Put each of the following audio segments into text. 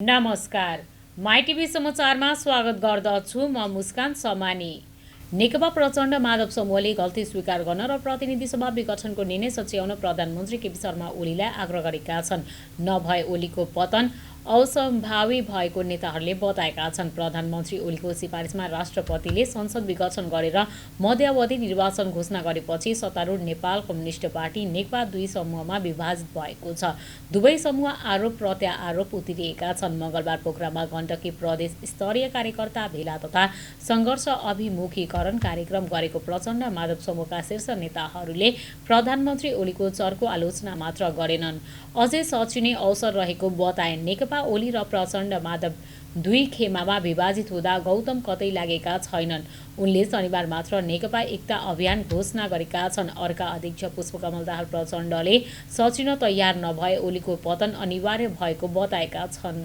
नमस्कार। My TV समाचारमा स्वागत गर्दछु। म मुस्कान समानी। नेकपा प्रचण्ड माधव समूहले गल्ती स्वीकार गर्न र प्रतिनिधि सभा विघटनको निर्णय सच्याउन प्रधानमन्त्री केपी शर्मा ओलीलाई आग्रह गरेका छन्। नभए ओलीको पतन असम्भावी भएको नेताहरूले बताएका छन्। प्रधानमन्त्री ओलीको सिफारिसमा राष्ट्रपतिले संसद विघटन गरेर मध्यावधि निर्वाचन घोषणा गरेपछि सत्तारूढ नेपाल कम्युनिस्ट पार्टी नेकपा दुई समूहमा विभाजित भएको छ। दुवै समूह आरोप प्रत्यारोप उत्रिएका छन्। मंगलबार पोखरामा गण्डकी प्रदेश स्तरीय कार्यकर्ता भेला तथा सङ्घर्ष अभिमुखीकरण कार्यक्रम गरेको प्रचण्ड माधव समूहका शीर्ष नेताहरूले प्रधानमन्त्री ओलीको चर्को आलोचना मात्र गरेनन्, अझै सचिने अवसर रहेको बताए। नेकपा ओली र प्रचण्ड माधव दुई खेमामा विभाजित हुँदा गौतम कतै लागेका छैनन्। उनले शनिबार मात्र नेकपा एकता अभियान घोषणा गरेका छन्। अर्का अध्यक्ष पुष्पकमल दाहाल प्रचण्डले सचिन तयार नभए ओलीको पतन अनिवार्य भएको बताएका छन्।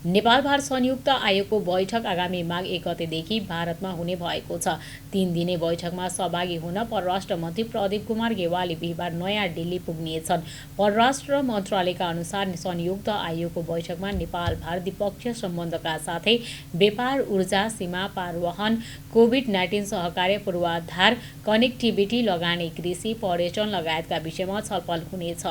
नेपाल भारत संयुक्त आयोगको बैठक आगामी माघ 1 गतेदेखि भारतमा हुने भएको छ। 3 दिने बैठकमा सहभागी हुन परराष्ट्र मन्त्री प्रदीप कुमार गेवाली बिहिबार नयाँ दिल्ली पुग्नेछन्। परराष्ट्र मन्त्रालयका अनुसार संयुक्त आयोगको बैठकमा नेपाल भारत द्विपक्षीय सम्बन्धका साथै व्यापार, ऊर्जा, सीमा पारवहन, कोभिड-19 सहकार्य, पूर्वाधार, कनेक्टिभिटी, लगानी, कृषि, पर्यटन लगायतका विषयमा छलफल हुनेछ।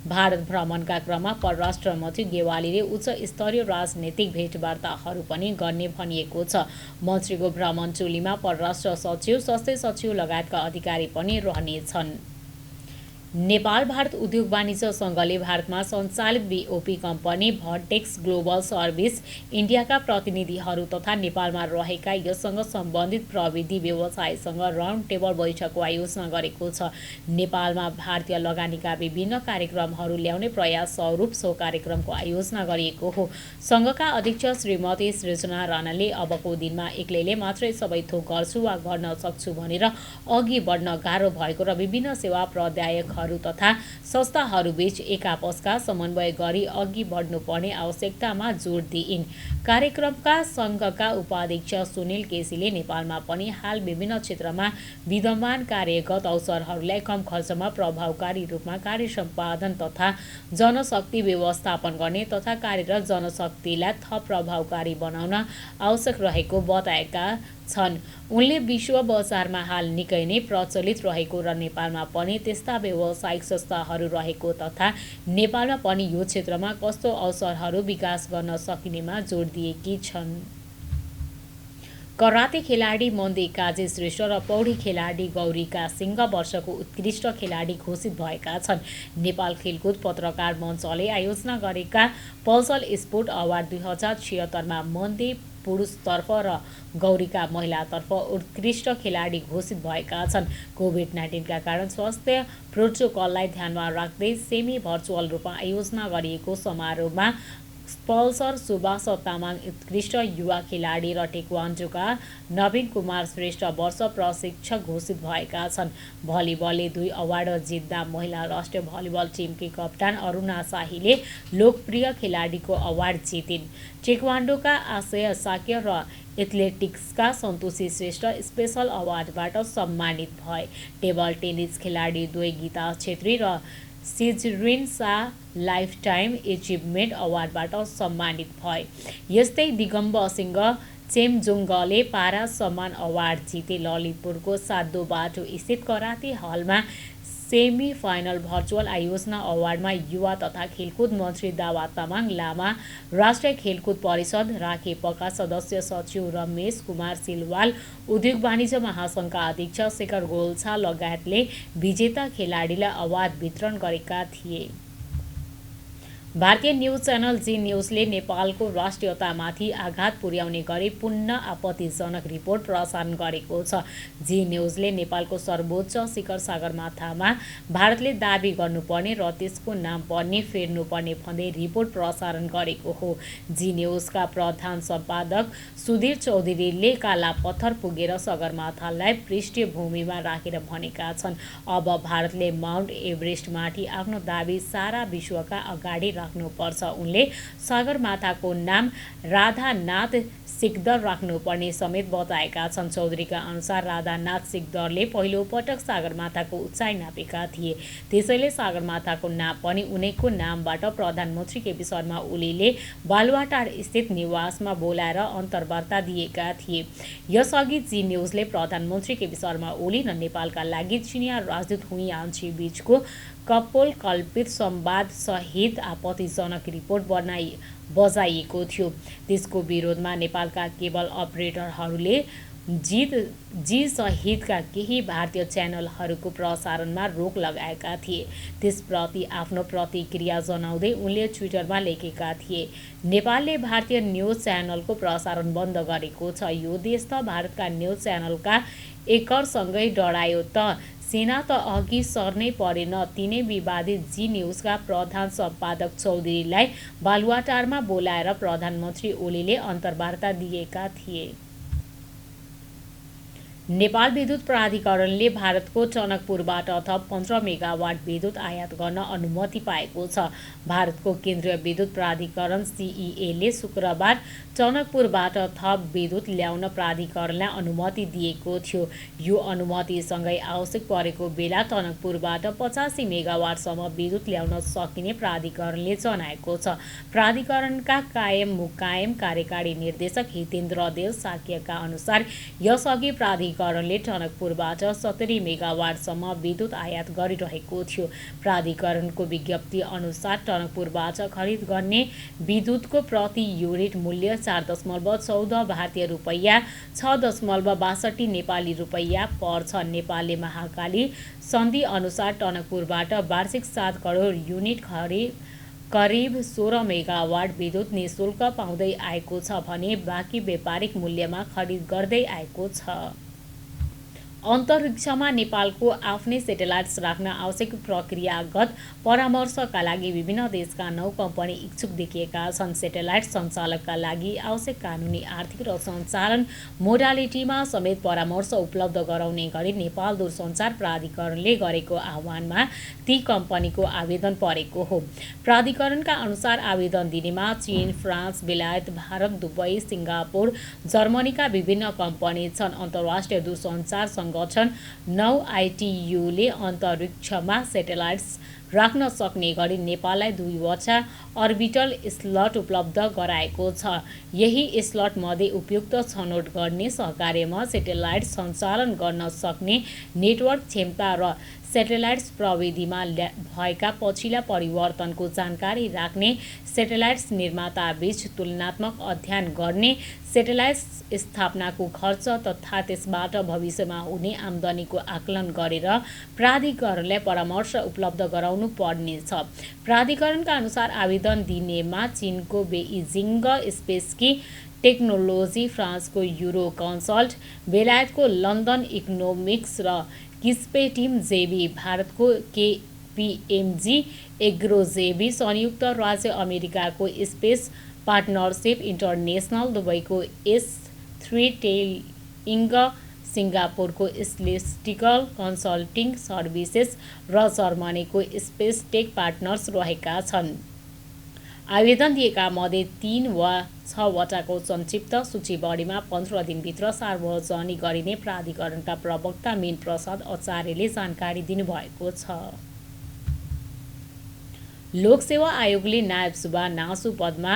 भारत भ्रमणका क्रममा परराष्ट्र मन्त्री गेवालीले उच्च स्तरीय राजनैतिक भेटवार्ताहरू पनि गर्ने भनिएको छ। मन्त्रीको भ्रमण टोलीमा परराष्ट्र सचिव, स्वास्थ्य सचिव लगायतका अधिकारी पनि रहनेछन्। नेपाल भारत उद्योग वाणिज्य सङ्घले भारतमा सञ्चालित BOP company Vertex Global Service इन्डियाका प्रतिनिधिहरू तथा नेपालमा रहेका यससँग सम्बन्धित प्रविधि व्यवसायसँग राउन्ड टेबल बैठकको आयोजना गरेको छ। नेपालमा भारतीय लगानीका विभिन्न कार्यक्रमहरू ल्याउने प्रयास स्वरूप सो कार्यक्रमको आयोजना गरिएको हो। सङ्घका अध्यक्ष श्रीमती सृजना राणाले अबको दिनमा एक्लैले मात्रै सबै थोक गर्छु वा गर्न सक्छु भनेर अघि बढ्न गाह्रो भएको र विभिन्न सेवा प्रदायक तथा संस्थाहरूबीच एक आपसका समन्वय गरी अघि बढ्नुपर्ने आवश्यकतामा जोड दिइन्। कार्यक्रमका सङ्घका उपाध्यक्ष सुनिल केसीले नेपालमा पनि हाल विभिन्न क्षेत्रमा विद्यमान कार्यगत अवसरहरूलाई कम खर्चमा प्रभावकारी रूपमा कार्य सम्पादन तथा जनशक्ति व्यवस्थापन गर्ने तथा कार्यरत जनशक्तिलाई थप प्रभावकारी बनाउन आवश्यक रहेको बताएका छन्। उनले विश्व बजारमा हाल निकै नै प्रचलित रहेको र नेपालमा पनि त्यस्ता व्यावसायिक संस्थाहरू रहेको तथा नेपालमा पनि यो क्षेत्रमा कस्तो अवसरहरू विकास गर्न सकिनेमा जोड दिएकी छन्। कराते खेलाडी मन्दी काजी श्रेष्ठ र पौडी खेलाडी गौरीका सिंह वर्षको उत्कृष्ट खेलाडी घोषित भएका छन्। नेपाल खेलकुद पत्रकार मञ्चले आयोजना गरेका पल्सल स्पोर्ट अवार्ड 2076मा मन्दी पुरुषतर्फ र गौरीका महिलातर्फ उत्कृष्ट खेलाडी घोषित भएका छन्। कोभिड-19का कारण स्वास्थ्य प्रोटोकललाई ध्यानमा राख्दै सेमी भर्चुअल रूपमा आयोजना गरिएको समारोहमा पल्सर सुभाष तामाङ उत्कृष्ट युवा खेलाडी र टेक्वान्डोका नवीन कुमार श्रेष्ठ वर्ष प्रशिक्षक घोषित भएका छन्। भलिबलले 2 अवार्ड जित्दा महिला राष्ट्रिय भलिबल टिमकी कप्तान अरुणा शाहीले लोकप्रिय खेलाडीको अवार्ड जितिन्। टेक्वान्डोका आशय साक्य र एथलेटिक्सका सन्तोषी श्रेष्ठ स्पेशल अवार्डबाट सम्मानित भए। टेबल टेनिस खेलाडी द्वय गीता छेत्री र सिजरिन शाह लाइफटाइम एचिभमेन्ट अवार्डबाट सम्मानित भए। यस्तै दिगम्ब सिंह चेम्जोङ्गले पारा सम्मान अवार्ड जिते। ललितपुरको सातो बाटो स्थित कराते हलमा सेमी फाइनल भर्चुअल आयोजना अवार्डमा युवा तथा खेलकुद मन्त्री दावा तामाङ लामा, राष्ट्रिय खेलकुद परिषद राखेपका सदस्य सचिव रमेश कुमार सिलवाल, उद्योग वाणिज्य महासङ्घका अध्यक्ष शेखर गोल्छा लगायतले विजेता खेलाडीलाई अवार्ड वितरण गरेका थिए। भारतीय न्युज च्यानल जी न्युजले नेपालको राष्ट्रियतामाथि आघात पुर्याउने गरी पुनः आपत्तिजनक रिपोर्ट प्रसारण गरेको छ। जी न्युजले नेपालको सर्वोच्च शिखर सगरमाथामा भारतले दाबी गर्नुपर्ने र त्यसको नाम पनि फेर्नुपर्ने भन्दै रिपोर्ट प्रसारण गरेको हो। जी न्युजका प्रधान सम्पादक सुधीर चौधरीले काला पत्थर पुगेर सगरमाथालाई पृष्ठभूमिमा राखेर भनेका छन्, अब भारतले माउन्ट एभरेस्टमाथि आफ्नो दाबी सारा विश्वका अगाडि राख्नुपर्छ। उनले सगरमाथाको नाम राधानाथ सिकदर राख्नुपर्ने समेत बताएका छन्। चौधरीका अनुसार राधानाथ सिकदरले पहिलो पटक सगरमाथाको उचाइ नापेका थिए, त्यसैले सगरमाथाको नाम पनि उनैको नामबाट प्रधानमन्त्री केपी शर्मा ओलीले बालुवाटार स्थित निवासमा बोलाएर अन्तर्वार्ता दिएका थिए। यसअघि जी न्युजले प्रधानमन्त्री केपी शर्मा ओली र नेपालका लागि चिनिया राजदूत हुइ यान्छी बीचको कपोलकल्पित संवादसहित आपत्तिजनक रिपोर्ट बजाइएको थियो। त्यसको विरोधमा नेपालका केबल अपरेटरहरूले जी सहितका केही भारतीय च्यानलहरूको प्रसारणमा रोक लगाएका थिए। त्यसप्रति आफ्नो प्रतिक्रिया जनाउँदै उनले ट्विटरमा लेखेका थिए, नेपालले भारतीय न्युज च्यानलको प्रसारण बन्द गरेको छ। यो देश त भारतका न्युज च्यानलका एकरसँगै डढायो त, सेना त अघि सर्नै परेन। तिनै विवादित जी न्युजका प्रधान सम्पादक चौधरीलाई बालुवाटारमा बोलाएर प्रधानमन्त्री ओलीले अन्तर्वार्ता दिएका थिए। नेपाल विद्युत प्राधिकरणले भारतको टनकपुरबाट थप 15 मेगावाट विद्युत आयात गर्न अनुमति पाएको छ। भारतको केन्द्रीय विद्युत प्राधिकरण सीईएले शुक्रबार टनकपुरबाट थप विद्युत ल्याउन प्राधिकरणलाई अनुमति दिएको थियो। यो अनुमतिसँगै आवश्यक परेको बेला टनकपुरबाट 85 मेगावाटसम्म विद्युत ल्याउन सकिने प्राधिकरणले जनाएको छ। प्राधिकरणका कायम मुकायम कार्यकारी निर्देशक हितेन्द्र देव साक्यका अनुसार यसअघि प्राधिकरणले टनकपुरबाट 70 मेगावाटसम्म विद्युत आयात गरिरहेको थियो। प्राधिकरणको विज्ञप्ति अनुसार टनकपुरबाट खरिद गर्ने विद्युतको प्रति युनिट मूल्य 4.14 भारतीय रुपैयाँ 6.62 नेपाली रुपैयाँ पर्छ। नेपालले महाकाली सन्धि अनुसार टनकपुरबाट वार्षिक 7 करोड युनिट करिब 16 मेगावाट विद्युत निःशुल्क पाउँदै आएको छ भने बाँकी व्यापारिक मूल्यमा खरिद गर्दै आएको छ। अन्तरिक्षमा नेपालको आफ्नै सेटेलाइट्स राख्न आवश्यक प्रक्रियागत परामर्शका लागि विभिन्न देशका 9 कम्पनी इच्छुक देखिएका छन्। सेटेलाइट सञ्चालकका लागि आवश्यक कानुनी, आर्थिक र सञ्चालन मोडालिटीमा समेत परामर्श उपलब्ध गराउने गरी नेपाल दूरसञ्चार प्राधिकरणले गरेको आह्वानमा ती कम्पनीको आवेदन परेको हो। प्राधिकरणका अनुसार आवेदन दिनेमा चीन, फ्रान्स, बेलायत, भारत, दुबई, सिङ्गापुर, जर्मनीका विभिन्न कम्पनी छन्। अन्तर्राष्ट्रिय दूरसञ्चार संगठन 9 आइटियुले अन्तरिक्षमा सेटेलाइट्स राख्न सक्ने गरी नेपाललाई 2वटा अर्बिटल स्लट उपलब्ध गराएको छ। यही स्लटमध्ये उपयुक्त छनौट गर्ने, सहकार्यमा सेटेलाइट सञ्चालन गर्न सक्ने नेटवर्क क्षमता र सेटेलाइट्स प्रविधिमा भएका पछिल्ला परिवर्तनको जानकारी राख्ने, सेटेलाइट्स निर्माताबीच तुलनात्मक अध्ययन गर्ने, सेटेलाइट स्थापनाको खर्च तथा त्यसबाट भविष्यमा हुने आम्दानीको आकलन गरेर प्राधिकरणलाई परामर्श उपलब्ध गराउनु पर्नेछ। प्राधिकरणका अनुसार आवेदन दिनेमा चीनको बेइजिङ स्पेसकी टेक्नोलोजी, फ्रान्सको युरो कन्सल्ट, बेलायतको लन्डन इकोनोमिक्स र किस्पे टिम जेबी, भारतको केपीएमजी एग्रोजेबी, संयुक्त राज्य अमेरिकाको स्पेस पार्टनरसिप इन्टरनेसनल, दुबईको S3 टेलिङ, सिङ्गापुरको सेलेस्टिकल कन्सल्टिङ सर्भिसेस र जर्मनीको स्पेस टेक पार्टनर्स रहेका छन्। आवेदन दिएका मध्ये 3 वा 6 वटाको संक्षिप्त सूचीबढीमा 15 दिनभित्र सार्वजनिक गरिने प्राधिकरणका प्रवक्ता मीन प्रसाद आचार्यले जानकारी दिनुभएको छ। लोकसेवा आयोगले नायब सुब्बा नासु पदमा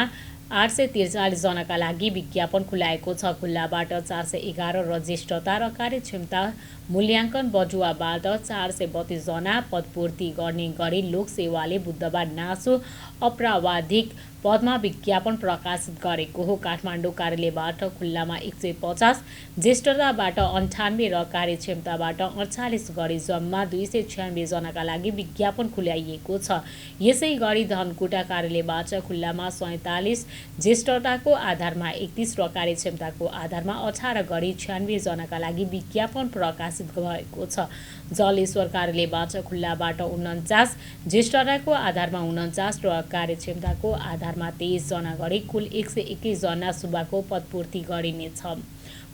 843 जनाका लागि विज्ञापन खुलाएको छ। खुल्लाबाट 411 र ज्येष्ठता र कार्यक्षमता मूल्याङ्कन बटुवाबाट 432 जना पदपूर्ति गर्ने गरी लोकसेवाले बुधबार नासु अप्रावाधिक पदमा विज्ञापन प्रकाशित गरेको हो। काठमाडौँ कार्यालयबाट खुल्लामा 150, ज्येष्ठताबाट 98 र कार्यक्षमताबाट 48 गरी जम्मा 296 जनाका लागि विज्ञापन खुलाइएको छ। यसै गरी धनकुटा कार्यालयबाट खुल्लामा 47, ज्येष्ठताको आधारमा 31 र कार्यक्षमताको आधारमा 18 गरी 96 जनाका लागि विज्ञापन प्रकाशित भएको छ। जलेश्वर कार्यालयबाट खुल्लाबाट 49, ज्येष्ठताको आधारमा 49 र कार्यक्षमताको आधारमा 23 जना गरी कुल 121 जना सुब्बाको पदपूर्ति गरिनेछ।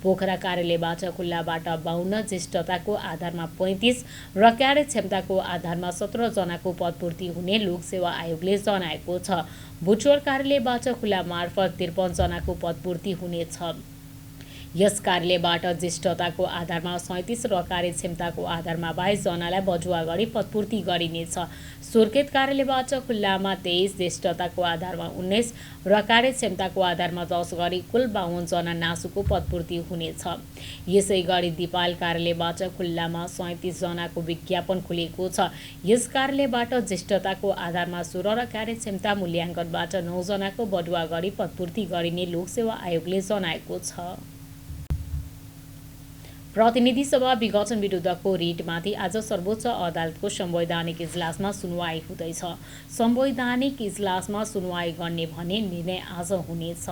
पोखरा कार्यालयबाट खुल्लाबाट 52, ज्येष्ठताको आधारमा 35 र कार्य क्षमताको आधारमा 17 जनाको पदपूर्ति हुने लोकसेवा आयोगले जनाएको छ। बुटवल कार्यालयबाट खुल्ला मार्फत 53 जनाको पदपूर्ति हुनेछ। यस कार्यालयबाट ज्येष्ठताको आधारमा 37 र कार्यक्षमताको आधारमा 22 जनालाई बढुवा गरी पदपूर्ति गरिनेछ। सुर्खेत कार्यालयबाट खुल्लामा 23, ज्येष्ठताको आधारमा 19 र कार्यक्षमताको आधारमा 10 गरी कुल 52 जना नासुको पदपूर्ति हुनेछ। यसै गरी दिपाल कार्यालयबाट खुल्लामा 37 जनाको विज्ञापन खुलेको छ। यस कार्यालयबाट ज्येष्ठताको आधारमा 16 र कार्यक्षमता मूल्याङ्कनबाट 9 जनाको बढुवा गरी पदपूर्ति गरिने लोकसेवा आयोगले जनाएको छ। प्रतिनिधि सभा विघटन विरुद्धको रिटमाथि आज सर्वोच्च अदालतको संवैधानिक इजलासमा सुनवाई हुँदैछ। संवैधानिक इजलासमा सुनवाई गर्ने भने निर्णय आज हुनेछ।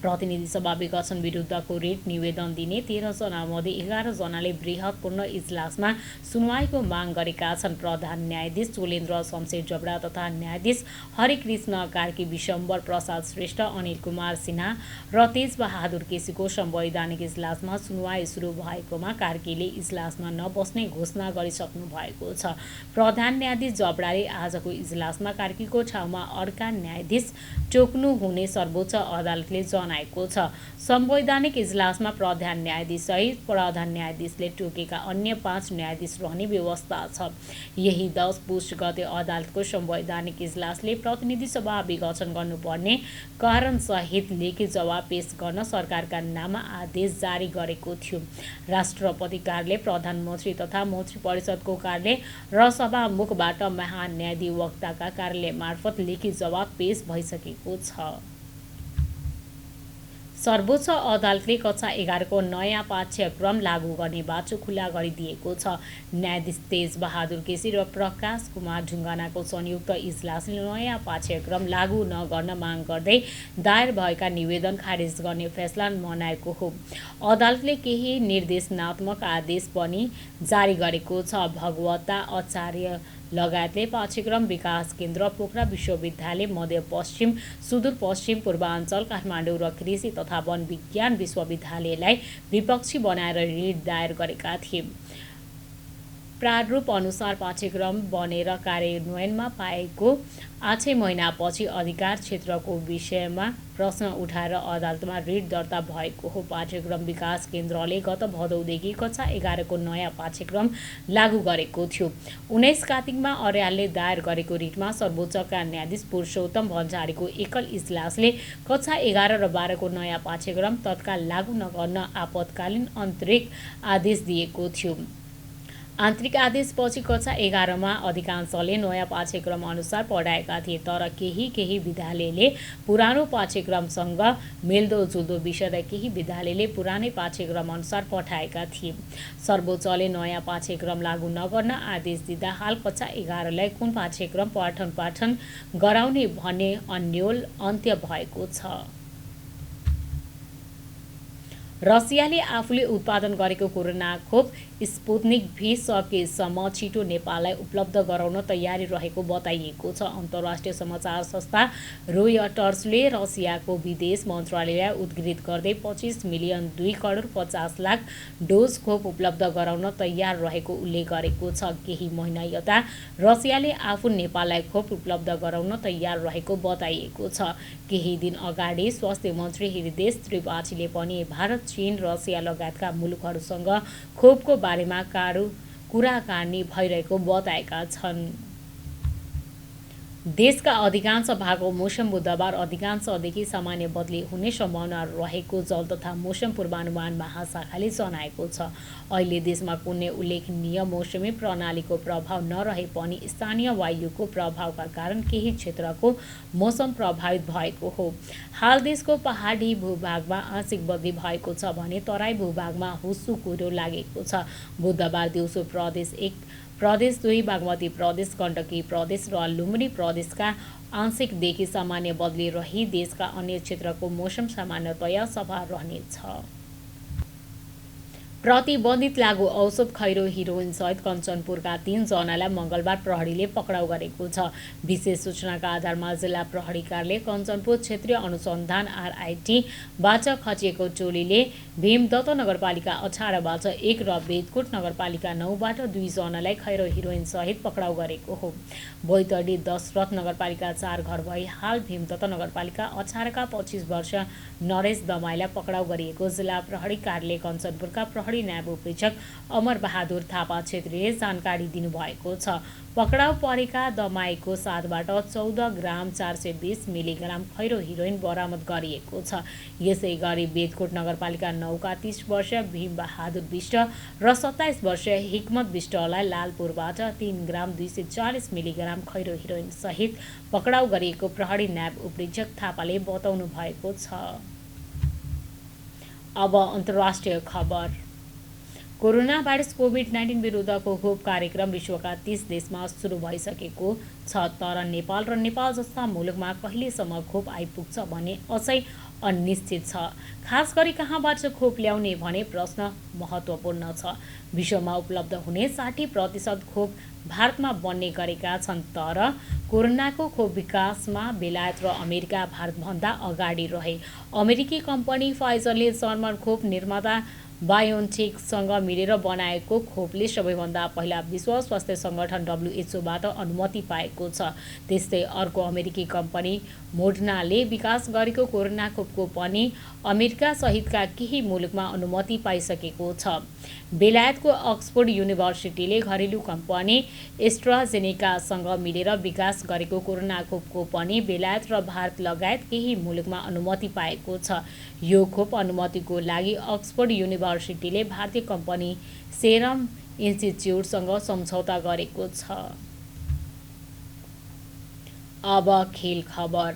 प्रतिनिधि सभा विघटन विरुद्धको रिट निवेदन दिने 13 जनामध्ये 11 जनाले बृहत्पूर्ण इजलासमा सुनवाईको माग गरेका छन्। प्रधान न्यायाधीश चोलेन्द्र शमशेर जबरा तथा न्यायाधीश हरिकृष्ण कार्की, विशम्बर प्रसाद श्रेष्ठ, अनिल कुमार सिन्हा र तेजबहादुर केसीको संवैधानिक इजलासमा सुनवाई सुरु भएको कार्कीले इजलासमा नबस्ने घोषणा गरिसक्नु भएको छ। प्रधान न्यायाधीश जबराले आजको इजलासमा कार्कीको ठाउँमा अर्का न्यायाधीश टोक्नु हुने सर्वोच्च अदालतले जनाएको छ। संवैधानिक इजलासमा प्रधान न्यायाधीश सहित प्रधान न्यायाधीशले टोकेका अन्य 5 न्यायाधीश रहने व्यवस्था छ। यही 10 पुस गते अदालतको संवैधानिक इजलासले प्रतिनिधि सभा विघटन गर्नुपर्ने कारण सहित लेखी जवाब पेश गर्न सरकारका नाममा आदेश जारी गरेको थियो। राष्ट्रपति कार्यालय, प्रधानमन्त्री तथा मन्त्री परिषदको कार्यालय र सभामुखबाट महान्यायाधिवक्ताका कार्यालय मार्फत लेखी जवाब पेश भइसकेको छ। सर्वोच्च अदालतले कक्षा 11 को नयाँ पाठ्यक्रम लागू गर्ने बाटो खुला गरिदिएको छ। न्यायाधीश तेजबहादुर केसी र प्रकाश कुमार ढुङ्गानाको संयुक्त इजलासले नयाँ पाठ्यक्रम लागू नगर्न माग गर्दै दायर भएका निवेदन खारेज गर्ने फैसला मनाएको हो। अदालतले केही निर्देशनात्मक आदेश पनि जारी गरेको छ। भगवता आचार्य लगायतले पाठ्यक्रम विकास केन्द्र, पोखरा विश्वविद्यालय, मध्यपश्चिम, सुदूरपश्चिम, पूर्वाञ्चल, काठमाडौँ र कृषि तथा वन विज्ञान विश्वविद्यालयलाई विपक्षी बनाएर रिट दायर गरेका थिए। प्रारूप अनुसार पाठ्यक्रम बनेर कार्यान्वयनमा पाएको 8 महिनापछि अधिकार क्षेत्रको विषयमा प्रश्न उठाएर अदालतमा रिट दर्ता भएको हो। पाठ्यक्रम विकास केन्द्रले गत भदौदेखि कक्षा 11 को नयाँ पाठ्यक्रम लागू गरेको थियो। 19 कार्तिकमा अर्यालले दायर गरेको रिटमा सर्वोच्चका न्यायाधीश पुरुषोत्तम भण्डारीको एकल इजलासले कक्षा 11 र 12 को नयाँ पाठ्यक्रम तत्काल लागू नगर्न आपतकालीन आन्तरिक आदेश दिएको थियो। आन्तरिक आदेशपछि कक्षा 11 मा अधिकांशले नयाँ पाठ्यक्रम अनुसार पढाएका थिए, तर केही विद्यालयले पुरानो पाठ्यक्रमसँग मिल्दोजुल्दो विषय र केही विद्यालयले पुरानै पाठ्यक्रम अनुसार पठाएका थिए। सर्वोच्चले नयाँ पाठ्यक्रम लागू नगर्न आदेश दिँदा हाल कक्षा 11 लाई कुन पाठ्यक्रम पठन गराउने भन्ने अन्यल अन्त्य भएको छ। रसियाले आफूले उत्पादन गरेको कोरोना खोप स्पुत्निक भी सकेसम्म छिटो नेपाललाई उपलब्ध गराउन तयारी रहेको बताइएको छ। अन्तर्राष्ट्रिय समाचार संस्था रोयटर्सले रसियाको विदेश मन्त्रालयलाई उद्धृत गर्दै 25 मिलियन 2 करोड 50 लाख डोज खोप उपलब्ध गराउन तयार रहेको उल्लेख गरेको छ। केही महिना यता रसियाले आफू नेपाललाई खोप उपलब्ध गराउन तयार रहेको बताइएको छ। केही दिन अगाडि स्वास्थ्य मन्त्री हृदेश त्रिपाठीले पनि भारत, चीन, रसिया लगायतका मुलुकहरूसँग खोपको बारेमा कुराकानी भइरहेको बताएका छन्। देशका अधिकांश भागको मौसम बुधबार अधिकांशदेखि सामान्य बदली हुने सम्भावना रहेको जल तथा मौसम पूर्वानुमान महाशाखाले जनाएको छ। अहिले देशमा कुनै उल्लेखनीय मौसमी प्रणालीको प्रभाव नरहे पनि स्थानीय वायुको प्रभावका कारण केही क्षेत्रको मौसम प्रभावित भएको हो। हाल देशको पहाडी भूभागमा आंशिक बदली भएको छ भने तराई भूभागमा हुस्सु कुहिरो लागेको छ। बुधबार दिउँसो प्रदेश 1, प्रदेश 2, बागमती प्रदेश, गण्डकी प्रदेश र लुम्बिनी प्रदेशका आंशिकदेखि सामान्य बदली रही देशका अन्य क्षेत्रको मौसम सामान्यतया सफा रहनेछ। प्रतिबन्धित लागु औषध खैरो हिरोइन सहित कञ्चनपुरका 3 जनालाई मङ्गलबार प्रहरीले पक्राउ गरेको छ। विशेष सूचनाका आधारमा जिल्ला प्रहरी कार्यालय कञ्चनपुर क्षेत्रीय अनुसन्धान आरआइटीबाट खटिएको टोलीले भीमदत्त नगरपालिका 18बाट 1 र बेदकोट नगरपालिका 9बाट 2 जनालाई खैरो हिरोइन सहित पक्राउ गरेको हो। बैतडी दशरथ नगरपालिका 4 घर भई हाल भीमदत्त नगरपालिका 18का 25 वर्ष नरेश दमाईलाई पक्राउ गरिएको जिल्ला प्रहरी कार्यालय कञ्चनपुरका प्रहरी नायब उपरीक्षक अमर बहादुर थापा छेत्रीले जानकारी दिनुभएको छ। पक्राउ परेका दमाईको साथबाट 14 ग्राम 420 मिलिग्राम खैरो हिरोइन बरामद गरिएको छ। यसै गरी बेदकोट नगरपालिका 9का 30 वर्ष भीम बहादुर विष्ट र 27 वर्ष हिक्मत विष्टलाई लालपुरबाट 3 ग्राम 240 मिलिग्राम खैरो हिरोइन सहित पक्राउ गरिएको प्रहरी नायब उपरीक्षक थापाले बताउनु भएको छ। अब अन्तर्राष्ट्रिय खबर। कोरोना भाइरस कोभिड-19 विरुद्धको खोप कार्यक्रम विश्वका 30 देशमा सुरु भइसकेको छ, तर नेपाल र नेपाल जस्ता मुलुकमा कहिलेसम्म खोप आइपुग्छ भन्ने अझै अनिश्चित छ। खास गरी कहाँबाट खोप ल्याउने भने प्रश्न महत्त्वपूर्ण छ। विश्वमा उपलब्ध हुने 60% खोप भारतमा बन्ने गरेका छन्, तर कोरोनाको खोप विकासमा बेलायत र अमेरिका भारतभन्दा अगाडि रहे। अमेरिकी कम्पनी फाइजरले जर्मन खोप निर्माता बायोन्टेकसँग मिलेर बनाएको खोपले सबैभन्दा पहिला विश्व स्वास्थ्य सङ्गठन WHOबाट अनुमति पाएको छ। त्यस्तै अर्को अमेरिकी कम्पनी मोडर्नाले विकास गरेको कोरोना खोपको पनि अमेरिका सहितका केही मुलुकमा अनुमति पाइसकेको छ। बेलायतको अक्सफोर्ड युनिभर्सिटीले घरेलु कम्पनी एस्ट्राजेनेकासँग मिलेर विकास गरेको कोरोना खोपको पनि बेलायत र भारत लगायत केही मुलुकमा अनुमति पाएको छ। यो खोप अनुमतिको लागि अक्सफोर्ड युनिभर्सिटीले भारतीय कम्पनी सेरम इन्स्टिच्युटसँग सम्झौता गरेको छ। अब खेल खबर।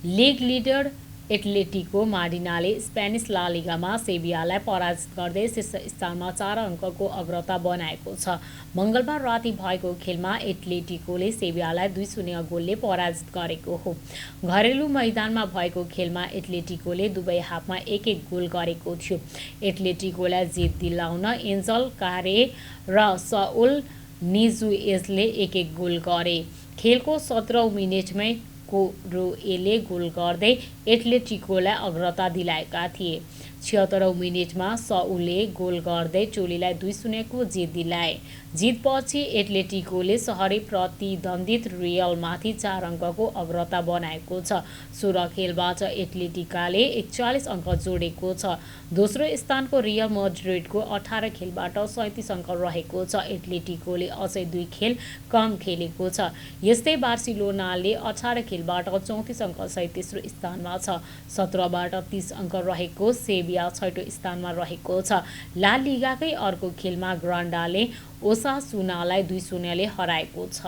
लिग लिडर एटलेटिको माड्रिडले स्पेनिस ला लिगामा सेभियालाई पराजित गर्दै शीर्ष स्थानमा 4 अङ्कको अग्रता बनाएको छ। मङ्गलबार राति भएको खेलमा एटलेटिकोले सेभियालाई 2-0 गोलले पराजित गरेको हो। घरेलु मैदानमा भएको खेलमा एटलेटिकोले दुवै हाफमा 1-1 गोल गरेको थियो। एटलेटिकोलाई जित दिलाउन एन्जल कारे र सउल निजुएजले 1-1 गोल गरे। खेलको 17औं मिनेटमै कोरोएले गोल गर्दै एटलेटिकोलाई अग्रता दिलाएका थिए। 76औं मिनेटमा सउलले गोल गर्दै टोलीलाई 2-0 को जित दिलाए। जितपछि एटलेटिकोले सहरै प्रतिद्वन्दित रियलमाथि 4 अङ्कको अग्रता बनाएको छ। 16 खेलबाट एटलेटिकाले 41 अङ्क जोडेको छ। दोस्रो स्थानको रियल मड्रिडको 18 खेलबाट 37 अङ्क रहेको छ। एटलेटिकोले अझै 2 खेल कम खेलेको छ। यस्तै बार्सिलोनाले 18 खेलबाट 34 अङ्कसहित तेस्रो स्थानमा छ। 17बाट 30 अङ्क रहेको सेभिया छैटौं स्थानमा रहेको छ। ला लिगाकै अर्को खेलमा ग्रान्डाले ओसासुनालाई 2-0 ले हराएको छ।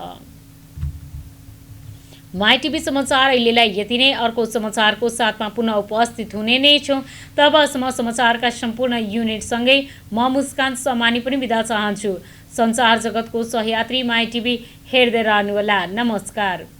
माइटिभी समाचार अहिलेलाई यति नै। अर्को समाचारको साथमा पुनः उपस्थित हुने नै छौँ। तबसम्म समाचारका सम्पूर्ण युनिटसँगै म मुस्कान समानी पनि बिदा चाहन्छु। सञ्चार जगतको सहयात्री माइटिभी हेर्दै रहनुहोला। नमस्कार।